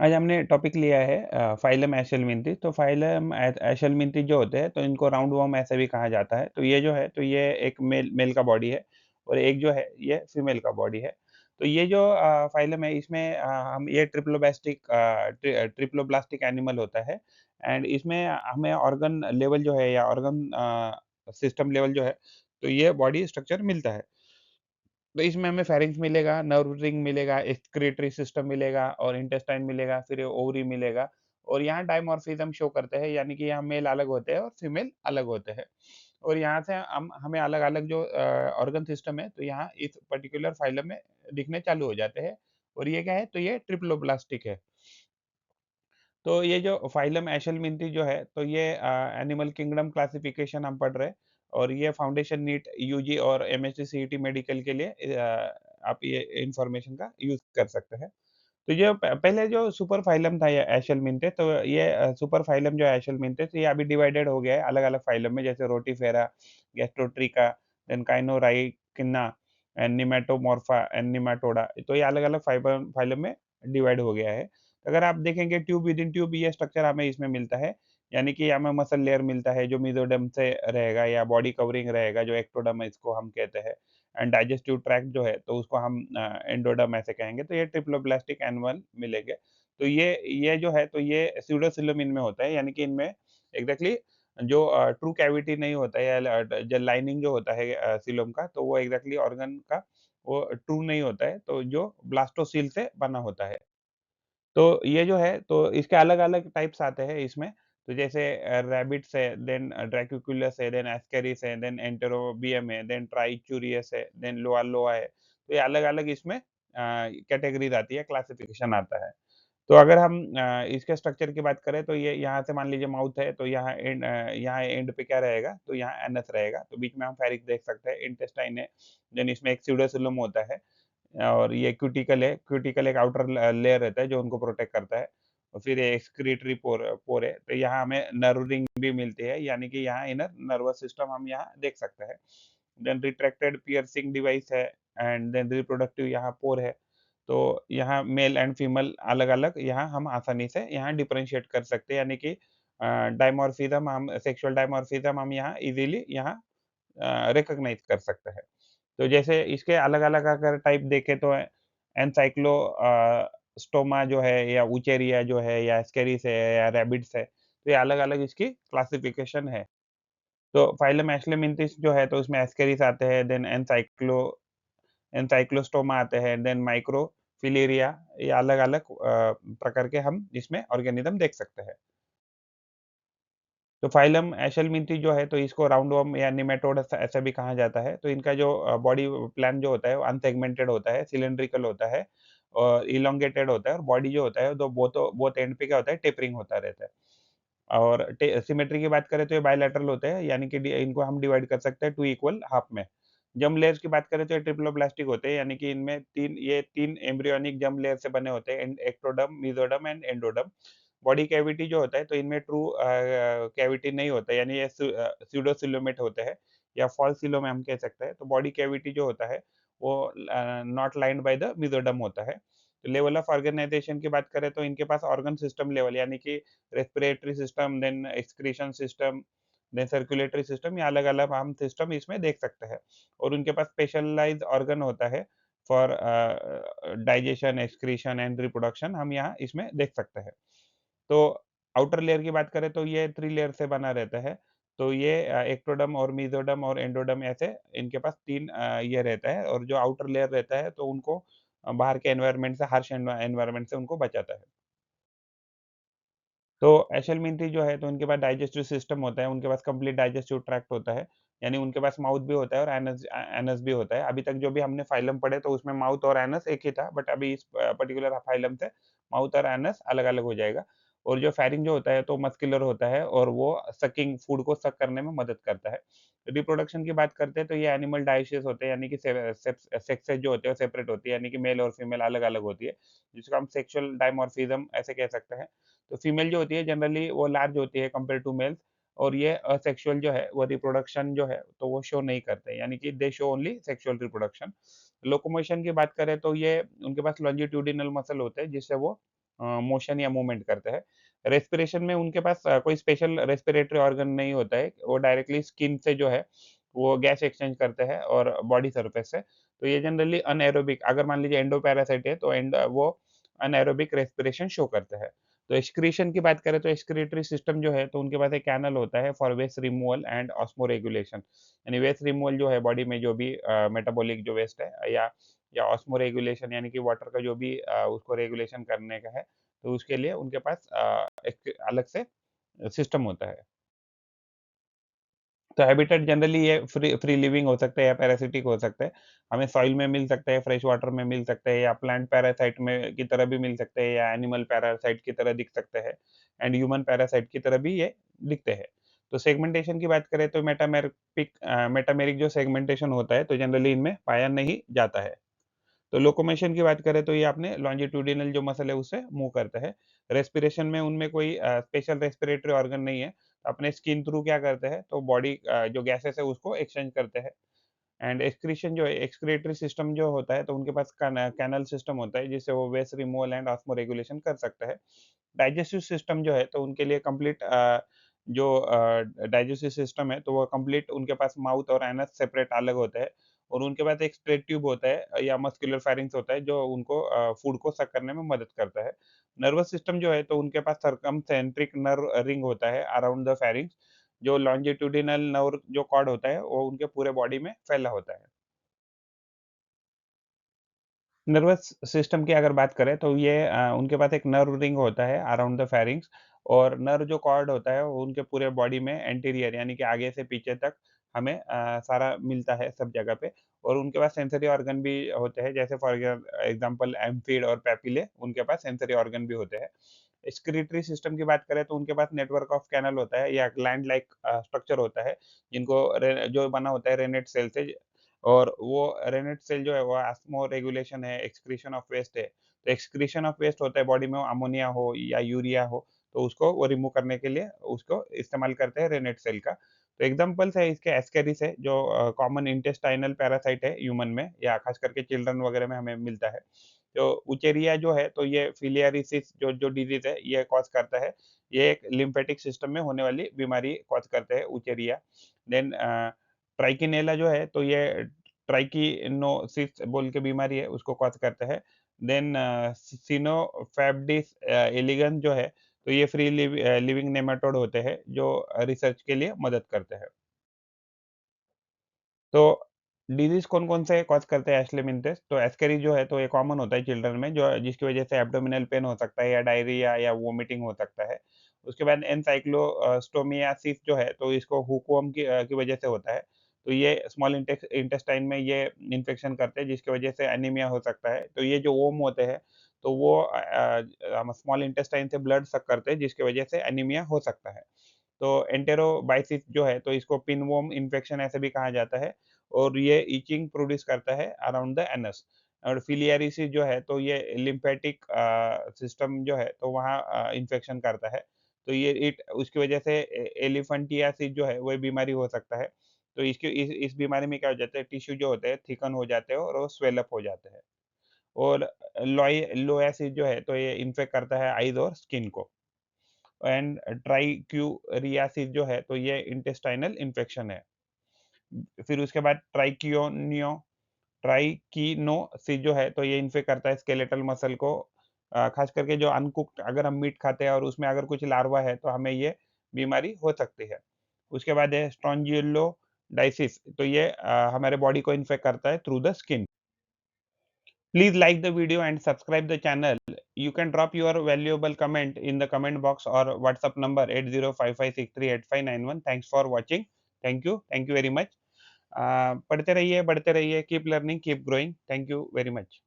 आज हमने टॉपिक लिया है फाइलम एशेलमिंथी। तो फाइलम एशेलमिंथी जो होते हैं तो इनको राउंड वॉर्म ऐसे भी कहा जाता है। तो ये जो है तो ये एक मेल मेल का बॉडी है और एक जो है ये फीमेल का बॉडी है। तो ये जो फाइलम है इसमें हम ये ट्रिप्लोब्लास्टिक एनिमल होता है एंड इसमें हमें ऑर्गन लेवल जो है या ऑर्गन सिस्टम लेवल जो है तो ये बॉडी स्ट्रक्चर मिलता है। तो इसमें हमें फेरिंक्स मिलेगा, नर्व रिंग मिलेगा, एक्सक्रीटरी सिस्टम मिलेगा और इंटेस्टाइन मिलेगा, फिर ओवरी मिलेगा और यहाँ डायमॉर्फिज्म शो करते हैं, यानी कि यहाँ मेल अलग होते हैं और फीमेल अलग होते हैं। और यहाँ से हम हमें अलग-अलग जो ऑर्गन सिस्टम है, तो यहाँ इस पर्टिकुलर फाइलम में दिखने चालू हो जाते हैं और ये क्या है, तो ये ट्रिप्लोब्लास्टिक है। तो ये जो फाइलम एशेलमिंथी जो है, तो ये एनिमल किंगडम क्लासिफिकेशन हम पढ़ रहे हैं और ये फाउंडेशन नीट, यूजी और एमएससी सीईटी मेडिकल के लिए आप ये इन्फॉर्मेशन का यूज़ कर सकते हैं। तो ये पहले जो सुपर फाइलम था ये एशेलमिंथे, तो ये सुपर फाइलम जो है एशेलमिंथे, तो ये अभी डिवाइडेड हो गया है अलग-अलग फाइलम में, जैसे रोटिफेरा, गैस्ट्रोट्रिका, देन काइनोराइकिना एंड नेमेटोमॉर्फा एंड नेमाटोडा। तो ये अलग-अलग फाइबर फाइलम में डिवाइड हो गया है। अगर आप देखेंगे ट्यूब विद इन ट्यूब ये स्ट्रक्चर हमें इसमें मिलता है, यानी कि हमें मसल लेयर मिलता है जो मेसोडर्म से रहेगा या बॉडी कवरिंग रहेगा जो एक्टोडर्म है इसको हम कहते हैं। एंड डाइजेस्टिव ट्रैक्ट जो है तो उसको हम एंडोडर्म ऐसे कहेंगे, तो ये ट्रिप्लोब्लास्टिक एनिमल मिलेंगे। तो ये जो है तो ये स्यूडोसिलम इनमें होता है, यानी कि इनमें एग्ज़ैक्टली जो ट्रू कैविटी नहीं होता है या जो लाइनिंग जो होता है सीलम का, तो वो एग्ज़ैक्टली ऑर्गन का वो ट्रू नहीं होता है, तो जो ब्लास्टोसील से बना होता है। तो ये जो है तो इसके अलग-अलग टाइप्स आते हैं इसमें, तो जैसे रैबिट्स है, देन ड्रैक्यूकुलस है, देन एस्केरिस है, देन एंटेरोबियम है, देन ट्राइचूरियस है, देन लोअर है। तो ये अलग-अलग इसमें कैटेगरीज़ आती है, क्लासिफिकेशन आता है। तो अगर हम इसके स्ट्रक्चर की बात करें तो ये यहाँ से मान लीजिए माउथ है, तो यहाँ एंड पे क्या रहेगा, तो यहाँ एनस रहेगा, तो बीच में हम फेरिक्स देख सकते हैं, इंटेस्टाइन है, देन इसमें एक स्यूडोसिलम होता है और ये क्यूटिकल है, क्यूटिकल एक आउटर लेयर रहता है जो उनको प्रोटेक्ट करता है और फिर ये एक्सक्रीटरी पोर पोर है, तो यहाँ हमें नर्व रिंग भी मिलती है, यानी कि यहाँ इनर नर्वस सिस्टम हम यहाँ देख सकते हैं। देन रिट्रैक्टेड पियर्सिंग डिवाइस है एंड देन रिप्रोडक्टिव यहाँ पोर है। तो यहाँ मेल एंड फीमेल अलग-अलग यहाँ हम आसानी से यहाँ डिफरेंशिएट कर सकते हैं, यानी कि डायमॉर्फिज्म हम सेक्सुअल डायमॉर्फिज्म हम यहाँ इज़िली यहाँ रिकॉग्नाइज़ कर सकते हैं। तो जैसे इसके अलग-अलग अगर टाइप देखें तो एनसाइक्लो स्टोमा जो है या ऊचेरिया जो है या एस्केरिस है या रैबिट्स है, तो ये अलग-अलग इसकी क्लासिफिकेशन है। तो फाइलम एशलेमिंथिस जो है तो उसमें एस्केरिस आते हैं, देन एनसाइक्लोस्टोमा आते हैं, देन माइक्रोफिलेरिया, ये अलग-अलग प्रकार के हम इसमें ऑर्गेनिज़्म देख सकते हैं। तो फाइलम एशेलमिंथी जो है तो इसको राउंडवॉर्म या नेमेटोड ऐसा भी कहा जाता है। तो इनका जो बॉडी प्लान जो होता है वो अनसेगमेंटेड होता है, सिलिंड्रिकल होता है और इलोंगेटेड होता है और बॉडी जो होता है तो बोथ एंड पे क्या होता है, टेपरिंग होता रहता है। और टे सिमेट्री की बात करें तो ये बायलैटरल होते हैं, यानी कि इनको हम डिवाइड कर सकते हैं 2 इक्वल हाफ में। जर्म लेयर्स की बात करें तो ये ट्रिप्लोप्लास्टिक होते हैं, यानी कि इनमें 3 एम्ब्रियोनिक जर्म लेयर से बने होते हैं, ectoderm, mesoderm and endoderm. Body cavity जो होता है तो इनमें ट्रू कैविटी नहीं होता है, यानी ये स्यूडोसिलोमेट होते हैं या फॉल्स सिलोम हम कह सकते हैं। तो बॉडी कैविटी जो होता है वो not lined by the mesoderm होता है। तो लेवल ऑफ ऑर्गनाइजेशन की बात करें तो इनके पास ऑर्गन सिस्टम लेवल, यानी कि respiratory system, then excretion system, then circulatory system, ये अलग-अलग हम सिस्टम इसमें देख सकते हैं। और उनके पास स्पेशलाइज़्ड ऑर्गन होता है for digestion, excretion and reproduction हम यहाँ इसमें देख सकते हैं। तो आउटर लेयर की बात करें तो ये 3 लेयर से बना रहता है। तो ये एक्टोडर्म और मेसोडर्म और एंडोडर्म ऐसे इनके पास 3 ये रहता है और जो आउटर लेयर रहता है तो उनको बाहर के एनवायरनमेंट से हार्श एनवायरनमेंट से उनको बचाता है। तो एशेलमिंथी जो है तो उनके पास डाइजेस्टिव सिस्टम होता है, उनके पास कंप्लीट डाइजेस्टिव ट्रैक्ट होता है, यानी उनके पास माउथ भी होता है और एनस भी होता है। अभी तक जो भी हमने फाइलम पढ़े तो उसमें माउथ और एनस एक ही था, बट अभी इस पर्टिकुलर फाइलम से माउथ और एनस अलग-अलग हो जाएगा। और जो फेरिंग जो होता है तो मस्कुलर होता है और वो सकिंग फूड को सक करने में मदद करता है। रिप्रोडक्शन की बात करते हैं तो ये एनिमल डायइसियस होते हैं, यानी कि सेक्सेस जो होते हैं सेपरेट होती है, यानी कि मेल और फीमेल अलग-अलग होती है, जिसको हम सेक्सुअल डायमॉर्फिज्म ऐसे कह सकते हैं। तो फीमेल जो होती है जनरली वो लार्ज होती है कंपेयर टू मेल्स और ये असेक्सुअल जो है वो रिप्रोडक्शन जो है तो वो शो नहीं करते, यानी कि दे show only sexual reproduction. Locomotion की बात करें तो ये उनके पास लॉन्जिट्यूडिनल मसल होते हैं जिससे वो मोशन या मूवमेंट करते हैं। रेस्पिरेशन में उनके पास कोई स्पेशल रेस्पिरेटरी ऑर्गन नहीं होता है, वो डायरेक्टली स्किन से जो है, वो गैस एक्सचेंज करते हैं और बॉडी सरफेस से। तो ये जनरली अनएरोबिक, अगर मान लीजिए एंडोपैरासाइट है, तो वो अनएरोबिक रेस्पिरेशन शो करते हैं। तो एक्सक्रीशन की बात करें तो एक्सक्रीटरी सिस्टम जो है, तो उनके पास एक कैनल होता है for waste removal and osmoregulation. यानी वेस्ट रिमूवल जो है बॉडी में जो भी मेटाबॉलिक जो वेस्ट है या ऑस्मोरेगुलेशन यानी कि वाटर का जो भी उसको रेगुलेशन करने का है, तो उसके लिए उनके पास एक अलग से सिस्टम होता है। तो हैबिटेट जनरली ये फ्री फ्री लिविंग हो सकता है या पैरासिटिक हो सकता है। हमें सॉइल में मिल सकता है, फ्रेश वाटर में मिल सकता है या प्लांट पैरासाइट में की तरह भी मिल सकते हैं या एनिमल पैरासाइट की तरह दिख सकते हैं एंड ह्यूमन पैरासाइट की तरह भी ये दिखते हैं। तो सेगमेंटेशन की बात करें तो मेटामेरिक जो सेगमेंटेशन होता है, तो जनरली इनमें पाया नहीं जाता है। तो लोकोमोशन की बात करें तो ये आपने लॉन्जिट्यूडिनल जो मसल है उससे मूव करता है। रेस्पिरेशन में उनमें कोई स्पेशल रेस्पिरेटरी ऑर्गन नहीं है। अपने स्किन थ्रू क्या करते हैं, तो बॉडी जो गैसेस है उसको एक्सचेंज करते हैं। एंड एक्सक्रीशन जो है, एक्सक्रीटरी सिस्टम जो होता है, तो उनके पास कैनल सिस्टम होता है जिससे वो waste removal and osmoregulation कर सकता है। डाइजेस्टिव सिस्टम जो है, तो उनके लिए कंप्लीट जो डाइजेस्टिव सिस्टम है, तो वो कंप्लीट उनके पास माउथ और एनस सेपरेट अलग होता है और उनके पास एक स्ट्रेट ट्यूब होता है या मस्कुलर फेरिंक्स होता है जो उनको फूड को सक करने में मदद करता है। नर्वस सिस्टम जो है, तो उनके पास सर्कमसेंट्रिक नर्व रिंग होता है अराउंड द फेरिंक्स, जो लॉन्जिट्यूडिनल नर्व जो कॉर्ड होता है, वो उनके पूरे बॉडी में फैला होता है। नर्वस सिस्टम की अगर बात करें तो ये उनके पास एक नर्व रिंग होता है अराउंड द फेरिंक्स और नर्व जो कॉर्ड होता है वो उनके पूरे बॉडी में एंटीरियर यानी कि आगे से पीछे तक हमें सारा मिलता है सब जगह पे और उनके पास सेंसरी ऑर्गन भी होते हैं जैसे फॉर एग्जांपल एम्फीड और पेपिले उनके पास सेंसरी ऑर्गन भी होते हैं। एक्सक्रीटरी सिस्टम की बात करें तो उनके पास नेटवर्क ऑफ कैनल होता है या ग्लैंड लाइक स्ट्रक्चर होता है जो बना होता है रेनेट सेल से और वो रेनेट सेल जो है वो ऑस्मो रेगुलेशन है, एक्सक्रीशन ऑफ वेस्ट है। तो एक्सक्रीशन ऑफ वेस्ट होता है बॉडी में अमोनिया हो या यूरिया हो, तो उसको वो रिमूव करने के लिए उसको इस्तेमाल करते हैं रेनेट सेल का। तो एग्ज़ाम्पल्स है इसके एस्केरिस है जो कॉमन इंटेस्टाइनल पैरासाइट है ह्यूमन में या खास करके चिल्ड्रन वगैरह में हमें मिलता है। तो उचेरिया जो है तो ये फिलियारिसिस जो जो डिज़ीज़ है ये कॉज़ करता है। ये एक लिम्फेटिक सिस्टम में होने वाली बीमारी कॉज़ करते हैं उचेरिया। देन ट्राइकिनेला जो है तो ये ट्राइकिनोसिस बोल के बीमारी है उसको कॉज़ करता है। देन सिनोफैबिडिस एलिगन्स जो है तो ये लिविंग नेमाटोड होते हैं जो रिसर्च के लिए मदद करते हैं। तो डिज़ीज़ कौन-कौन से कॉज़ करते हैं एस्केलिमिंथिस? तो एस्केरी जो है तो ये कॉमन होता है चिल्ड्रन में जो जिसकी वज़ह से एब्डोमिनल पेन हो सकता है या डायरिया या वोमिटिंग हो सकता है। उसके बाद स्टोमियासिस जो है तो इसको हुकवर्म की वज़ह से होता है। तो ये स्मॉल इंटेस्टाइन में ये इन्फेक्शन करते हैं जिसकी वज़ह से एनीमिया हो सकता है। तो ये जो वर्म होते हैं तो वो स्मॉल इंटेस्टाइन से ब्लड सक करते हैं जिसकी वज़ह से एनीमिया हो सकता है। तो एंटेरोबाइसिस जो है तो इसको पिनवर्म इन्फेक्शन ऐसे भी कहा जाता है और ये इचिंग प्रोड्यूस करता है अराउंड द एनस और फिलियरिसिस जो है तो ये लिम्फेटिक सिस्टम जो है तो वहाँ इन्फेक्शन करता है। तो ये इट उसकी वजह से एलिफेंटियासिस जो है वो बीमारी हो सकता है। तो इस बीमारी में क्या हो जाता है टिश्यू जो होते हैं थिकन हो जाते हैं और वो स्वेल अप हो जाते हैं और लोएसिस जो है तो ये इन्फेक्ट करता है आइज़ और स्किन को। एंड ट्राइक्यूरियासिस जो है तो ये इंटेस्टाइनल इन्फेक्शन है। फिर उसके बाद ट्राइकीनोसिस जो है तो ये इन्फेक्ट करता है स्केलेटल मसल को खास करके जो अनकुक्ड अगर हम मीट खाते हैं और उसमें अगर कुछ लार्वा है तो हमें ये बीमारी हो सकती है। उसके बाद है स्ट्रोंजिलोडाइसिस तो ये हमारे बॉडी को इन्फेक्ट करता है through the skin. Please like the video and subscribe the channel. You can drop your valuable comment in the comment box or WhatsApp number 8055638591. Thanks for watching. Thank you. Thank you very much. पढ़ते रहिए, बढ़ते रहिए. Keep learning, keep growing. Thank you very much.